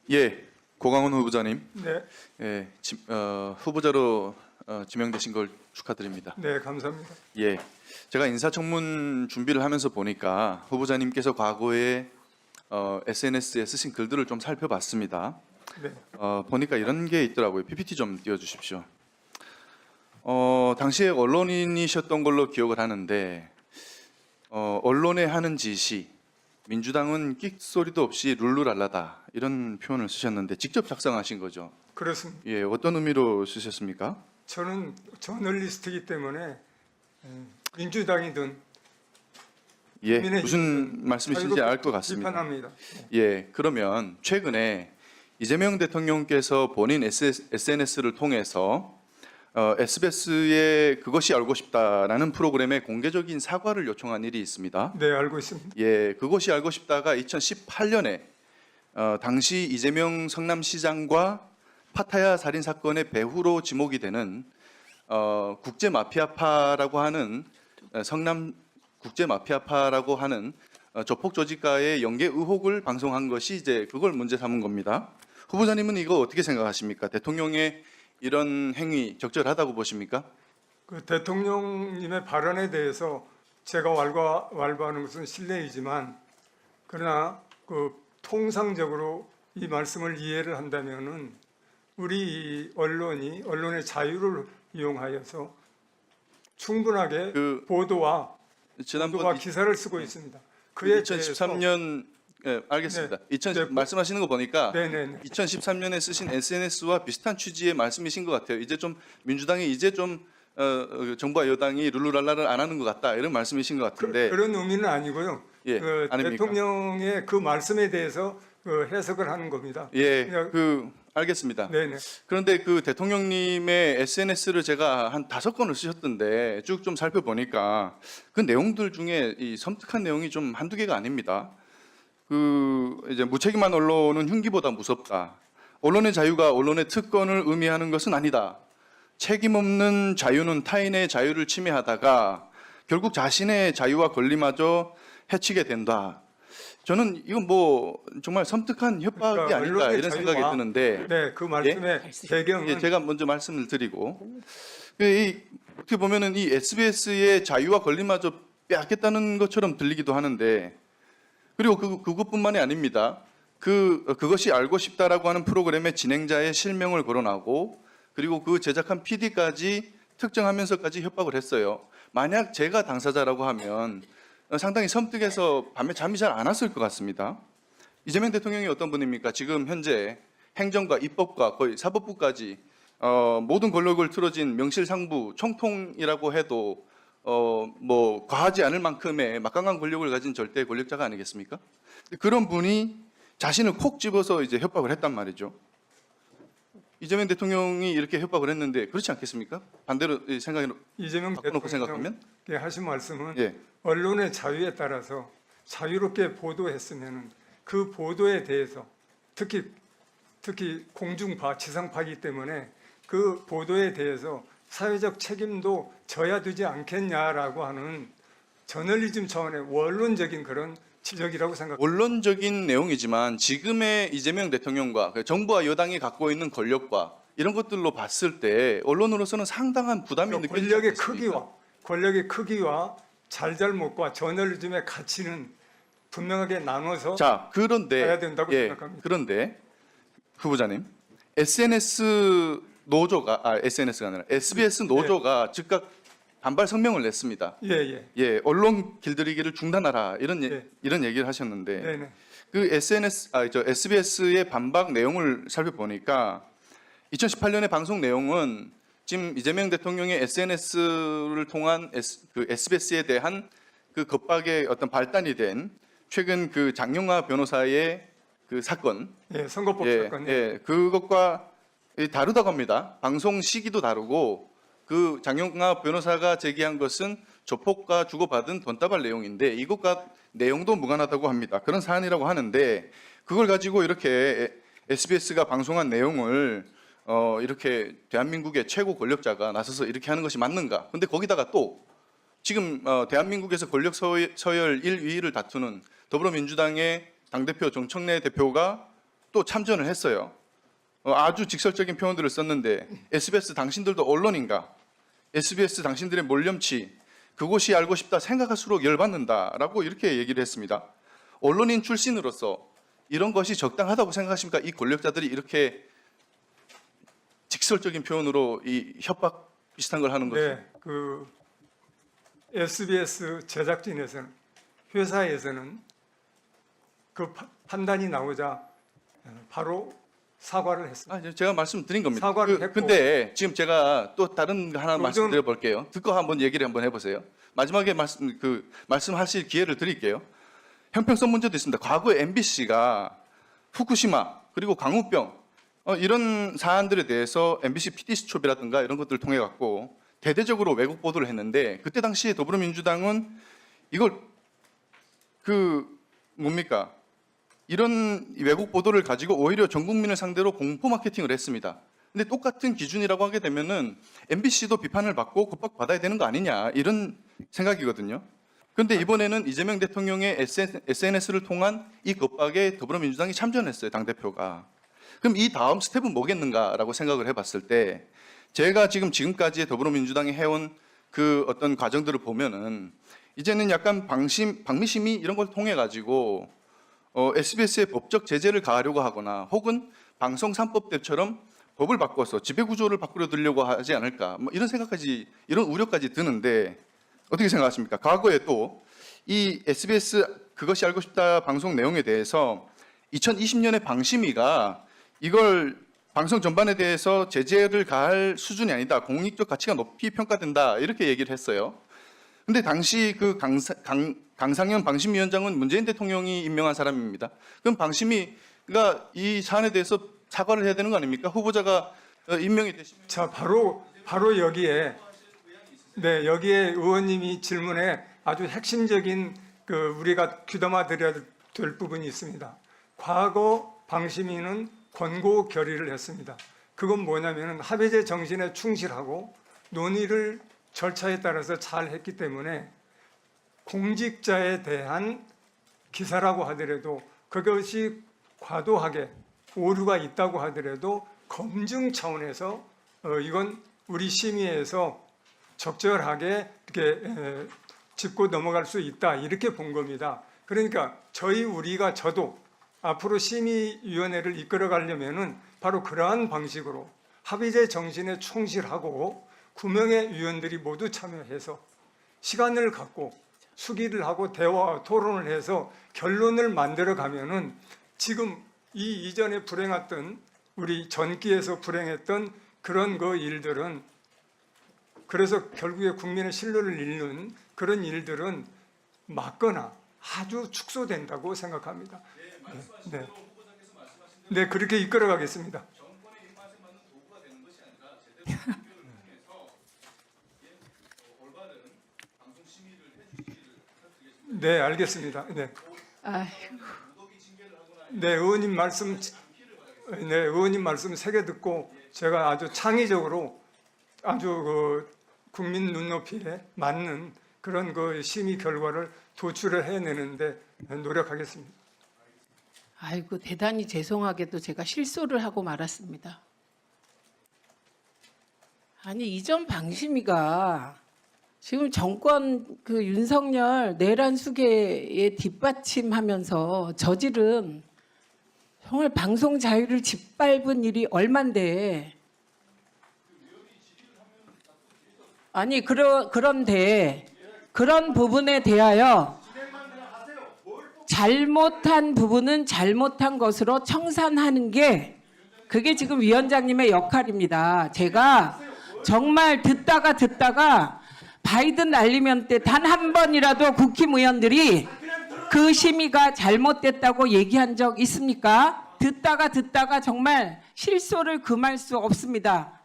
예, 고강훈 후보자님, 네, 예, 후보자로 지명되신 걸 축하드립니다. 네, 감사합니다. 예, 제가 인사청문 준비를 하면서 보니까 후보자님께서 과거에 SNS에 쓰신 글들을 좀 살펴봤습니다. 네, 보니까 이런 게 있더라고요. PPT 좀 띄워주십시오. 당시에 언론인이셨던 걸로 기억을 하는데 언론에 하는 지시, 민주당은 끽소리도 없이 룰루랄라다 이런 표현을 쓰셨는데 직접 작성하신 거죠? 그렇습니다. 예, 어떤 의미로 쓰셨습니까? 저는 저널리스트이기 때문에 민주당이든 예, 국민의 무슨 말씀이신지 알 것 같습니다. 비판합니다. 예, 그러면 최근에 이재명 대통령께서 본인 SNS를 통해서 SBS의 그것이 알고 싶다라는 프로그램에 공개적인 사과를 요청한 일이 있습니다. 네, 알고 있습니다. 예, 그것이 알고 싶다가 2018년에 당시 이재명 성남시장과 파타야 살인 사건의 배후로 지목이 되는 국제 마피아파라고 하는 성남 국제 마피아파라고 하는 조폭 조직과의 연계 의혹을 방송한 것이 이제 그걸 문제 삼은 겁니다. 후보자님은 이거 어떻게 생각하십니까? 대통령의 이런 행위 적절하다고 보십니까? 그 대통령님의 발언에 대해서 제가 왈가왈부하는 것은 실례이지만 그러나 그 통상적으로 이 말씀을 이해를 한다면은 우리 언론이 언론의 자유를 이용하여서 충분하게 보도와 지난번 기사를 쓰고 있습니다. 그에 2013년 예, 알겠습니다. 네. 말씀하시는 거 보니까 네네. 2013년에 쓰신 SNS와 비슷한 취지의 말씀이신 것 같아요. 이제 좀 민주당이 이제 좀 정부와 여당이 룰루랄라를 안 하는 것 같다 이런 말씀이신 것 같은데 그런 의미는 아니고요. 예, 아닙니까? 대통령의 그 말씀에 대해서 해석을 하는 겁니다. 예, 알겠습니다. 네네. 그런데 그 대통령님의 SNS를 제가 한 5건을 쓰셨던데 쭉 좀 살펴보니까 그 내용들 중에 이 섬뜩한 내용이 좀 한두 개가 아닙니다. 이제 무책임한 언론은 흉기보다 무섭다. 언론의 자유가 언론의 특권을 의미하는 것은 아니다. 책임 없는 자유는 타인의 자유를 침해하다가 결국 자신의 자유와 권리마저 해치게 된다. 저는 이건 뭐 정말 섬뜩한 협박이 그러니까 아닌가 언론의 이런 생각이 자유와 드는데 네, 그 말씀의 배경은 예, 제가 먼저 말씀을 드리고 어떻게 보면은 이 SBS의 자유와 권리마저 빼앗겠다는 것처럼 들리기도 하는데 그리고 그것뿐만이 아닙니다. 그것이 알고 싶다라고 하는 프로그램의 진행자의 실명을 거론하고 그리고 그 제작한 PD까지 특정하면서까지 협박을 했어요. 만약 제가 당사자라고 하면 상당히 섬뜩해서 밤에 잠이 잘 안 왔을 것 같습니다. 이재명 대통령이 어떤 분입니까? 지금 현재 행정과 입법과 거의 사법부까지 모든 권력을 틀어진 명실상부 총통이라고 해도 뭐 과하지 않을 만큼의 막강한 권력을 가진 절대 권력자가 아니겠습니까? 그런 분이 자신을 콕 집어서 이제 협박을 했단 말이죠. 이재명 대통령이 이렇게 협박을 했는데 그렇지 않겠습니까? 반대로 생각해 이재명 바꿔놓고 생각하면 대통령께 하신 말씀은 예. 언론의 자유에 따라서 자유롭게 보도했으면 그 보도에 대해서 특히 공중파, 지상파이기 때문에 그 보도에 대해서 사회적 책임도 져야 되지 않겠냐라고 하는 저널리즘 차원의 원론적인 그런 지적이라고 생각합니다. 원론적인 내용이지만 지금의 이재명 대통령과 정부와 여당이 갖고 있는 권력과 이런 것들로 봤을 때 언론으로서는 상당한 부담이 느껴지지 않습니까? 권력의 크기와 잘잘못과 저널리즘의 가치는 분명하게 나눠서 자, 그런데 가야 된다고 생각합니다. 그런데 후보자님, SNS 노조가 SNS가 아니라 SBS 노조가 즉각 반발 성명을 냈습니다. 예. 언론 길들이기를 중단하라 이런 네. 이런 얘기를 하셨는데 네네. 그 SBS의 반박 내용을 살펴보니까 2018년의 방송 내용은 지금 이재명 대통령의 SNS를 통한 SBS에 대한 그 겁박의 어떤 발단이 된 최근 그 장영하 변호사의 그 사건, 예, 선거법 사건. 그것과 다르다고 합니다. 방송 시기도 다르고 그 장영하 변호사가 제기한 것은 조폭과 주고받은 돈다발 내용인데 이것과 내용도 무관하다고 합니다. 그런 사안이라고 하는데 그걸 가지고 이렇게 SBS가 방송한 내용을 이렇게 대한민국의 최고 권력자가 나서서 이렇게 하는 것이 맞는가? 근데 거기다가 또 지금 대한민국에서 권력 서열 1, 2위를 다투는 더불어민주당의 당대표 정청래 대표가 또 참전을 했어요. 아주 직설적인 표현들을 썼는데 SBS 당신들도 언론인가? SBS 당신들의 몰염치 그곳이 알고 싶다 생각할수록 열받는다라고 이렇게 얘기를 했습니다. 언론인 출신으로서 이런 것이 적당하다고 생각하십니까? 이 권력자들이 이렇게 직설적인 표현으로 이 협박 비슷한 걸 하는 것이. 네, 그 SBS 제작진에서는 회사에서는 그 판단이 나오자 바로 사과를 했습니다. 제가 말씀드린 겁니다. 사과를 했고. 근데 지금 제가 또 다른 거 하나 요즘- 말씀드려 볼게요. 듣고 한번 얘기를 한번 해보세요. 마지막에 말씀하실 기회를 드릴게요. 형평성 문제도 있습니다. 과거에 MBC가 후쿠시마 그리고 강우병 이런 사안들에 대해서 MBC PD수첩이라든가 이런 것들을 통해 갖고 대대적으로 왜곡 보도를 했는데 그때 당시에 더불어민주당은 이걸 뭡니까? 이런 왜곡 보도를 가지고 오히려 전 국민을 상대로 공포 마케팅을 했습니다. 근데 똑같은 기준이라고 하게 되면은 MBC도 비판을 받고 곧박 받아야 되는 거 아니냐 이런 생각이거든요. 그런데 이번에는 이재명 대통령의 SNS를 통한 이 겁박에 더불어민주당이 참전했어요, 당대표가. 그럼 이 다음 스텝은 뭐겠는가라고 생각을 해봤을 때 제가 지금까지의 더불어민주당이 해온 그 어떤 과정들을 보면은 이제는 약간 방미심의 이런 걸 통해 가지고 SBS의 법적 제재를 가하려고 하거나 혹은 방송 3법 때처럼 법을 바꿔서 지배구조를 바꾸려 들려고 하지 않을까 뭐 이런 생각까지 이런 우려까지 드는데 어떻게 생각하십니까? 과거에 또 이 SBS 그것이 알고 싶다 방송 내용에 대해서 2020년에 방심위가 이걸 방송 전반에 대해서 제재를 가할 수준이 아니다. 공익적 가치가 높이 평가된다. 이렇게 얘기를 했어요. 근데 당시 그 강상현 방심위원장은 문재인 대통령이 임명한 사람입니다. 그럼 방심위가 이 사안에 대해서 사과를 해야 되는 거 아닙니까? 후보자가 임명이 되시면. 자, 바로 여기에 네, 여기에 의원님이 질문에 아주 핵심적인 우리가 귀담아 드려야 될 부분이 있습니다. 과거 방심위는 권고 결의를 했습니다. 그건 뭐냐면은 합의제 정신에 충실하고 논의를 절차에 따라서 잘 했기 때문에 공직자에 대한 기사라고 하더라도 그것이 과도하게 오류가 있다고 하더라도 검증 차원에서 이건 우리 심의에서 적절하게 이렇게 짚고 넘어갈 수 있다 이렇게 본 겁니다. 그러니까 저도 앞으로 심의위원회를 이끌어 가려면은 바로 그러한 방식으로 합의제 정신에 충실하고 9명의 위원들이 모두 참여해서 시간을 갖고 수기를 하고 대화 토론을 해서 결론을 만들어 가면은 지금 이 이전에 불행했던 우리 전기에서 불행했던 그런 일들은 그래서 결국에 국민의 신뢰를 잃는 그런 일들은 막거나 아주 축소된다고 생각합니다. 네, 네 그렇게 이끌어 가겠습니다. 네, 알겠습니다. 네. 네, 의원님 말씀 세게 듣고 제가 아주 창의적으로 아주 국민 눈높이에 맞는 그런 심의 결과를 도출을 해내는데 노력하겠습니다. 아이고 대단히 죄송하게도 제가 실수를 하고 말았습니다. 아니 이전 방심위가 지금 정권 윤석열 내란 수계에 뒷받침하면서 저지른 정말 방송 자유를 짓밟은 일이 얼만데 아니 그런데 그런 부분에 대하여 잘못한 부분은 잘못한 것으로 청산하는 게 그게 지금 위원장님의 역할입니다. 제가 정말 듣다가 바이든 날리면 때 단 한 번이라도 국힘의원들이 그 심의가 잘못됐다고 얘기한 적 있습니까? 듣다가 정말 실소를 금할 수 없습니다.